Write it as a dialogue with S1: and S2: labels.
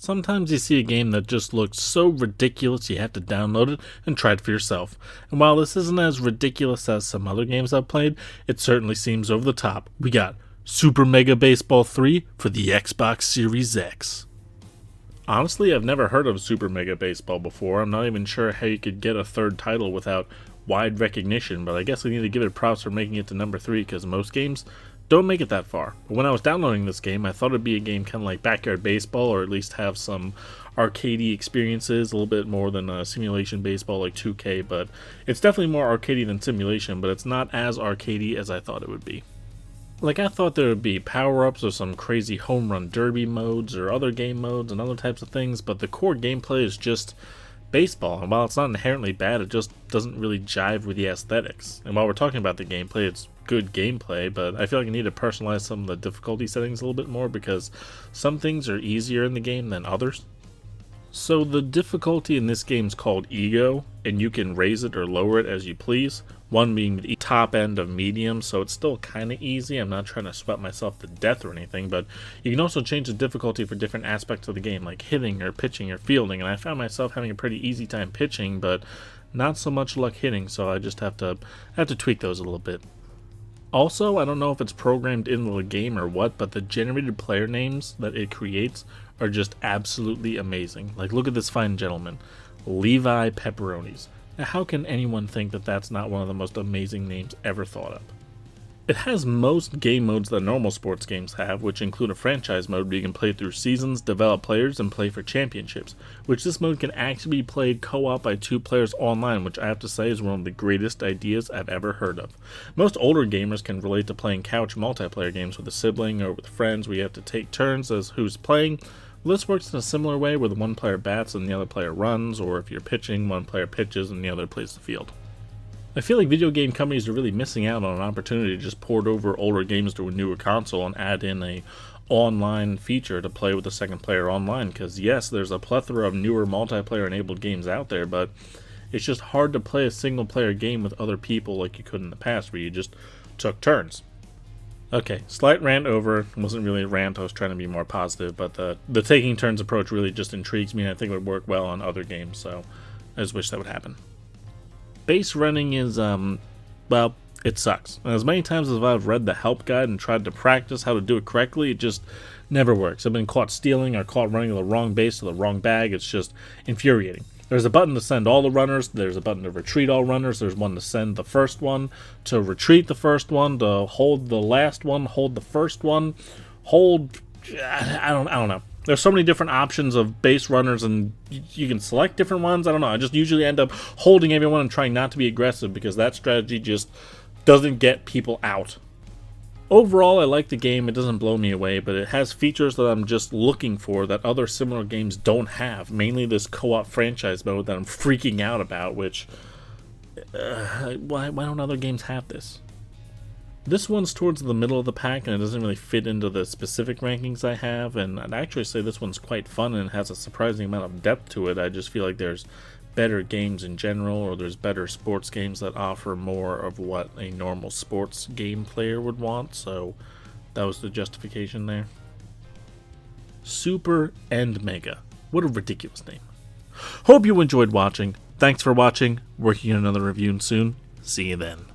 S1: Sometimes you see a game that just looks so ridiculous you have to download it and try it for yourself. And while this isn't as ridiculous as some other games I've played, it certainly seems over the top. We got Super Mega Baseball 3 for the Xbox Series X. Honestly, I've never heard of Super Mega Baseball before. I'm not even sure how you could get a third title without wide recognition, but I guess I need to give it props for making it to number 3 because most games don't make it that far. But when I was downloading this game, I thought it'd be a game kind of like Backyard Baseball, or at least have some arcadey experiences, a little bit more than a simulation baseball like 2K, but it's definitely more arcadey than simulation, but it's not as arcadey as I thought it would be. Like, I thought there would be power-ups or some crazy home run derby modes or other game modes and other types of things, but the core gameplay is just baseball, and while it's not inherently bad, it just doesn't really jive with the aesthetics. And while we're talking about the gameplay, it's good gameplay, but I feel like I need to personalize some of the difficulty settings a little bit more because some things are easier in the game than others. So the difficulty in this game is called Ego, and you can raise it or lower it as you please. One being the top end of medium, so it's still kind of easy. I'm not trying to sweat myself to death or anything, but you can also change the difficulty for different aspects of the game, like hitting or pitching or fielding, and I found myself having a pretty easy time pitching, but not so much luck hitting, so I just have to tweak those a little bit. Also, I don't know if it's programmed into the game or what, but the generated player names that it creates are just absolutely amazing. Like, look at this fine gentleman, Levi Pepperonis. Now, how can anyone think that that's not one of the most amazing names ever thought of? It has most game modes that normal sports games have, which include a franchise mode where you can play through seasons, develop players, and play for championships, which this mode can actually be played co-op by 2 players online, which I have to say is one of the greatest ideas I've ever heard of. Most older gamers can relate to playing couch multiplayer games with a sibling or with friends where you have to take turns as who's playing. Well, this works in a similar way where the one player bats and the other player runs, or if you're pitching, one player pitches and the other plays the field. I feel like video game companies are really missing out on an opportunity to just port over older games to a newer console and add in a online feature to play with the second player online, because yes, there's a plethora of newer multiplayer enabled games out there, but it's just hard to play a single player game with other people like you could in the past where you just took turns. Okay, slight rant over. It wasn't really a rant, I was trying to be more positive, but the taking turns approach really just intrigues me and I think it would work well on other games, so I just wish that would happen. Base running is, well, it sucks. And as many times as I've read the help guide and tried to practice how to do it correctly, it just never works. I've been caught stealing or caught running the wrong base to the wrong bag. It's just infuriating. There's a button to send all the runners, there's a button to retreat all runners, there's one to send the first one, to retreat the first one, to hold the last one, hold the first one, hold... I don't know. There's so many different options of base runners, and you can select different ones. I don't know. I just usually end up holding everyone and trying not to be aggressive because that strategy just doesn't get people out. Overall, I like the game. It doesn't blow me away, but it has features that I'm just looking for that other similar games don't have. Mainly this co-op franchise mode that I'm freaking out about, which... why don't other games have this? This one's towards the middle of the pack, and it doesn't really fit into the specific rankings I have, and I'd actually say this one's quite fun and has a surprising amount of depth to it. I just feel like there's better games in general, or there's better sports games that offer more of what a normal sports game player would want, so that was the justification there. Super and Mega. What a ridiculous name. Hope you enjoyed watching. Thanks for watching. Working on another review soon. See you then.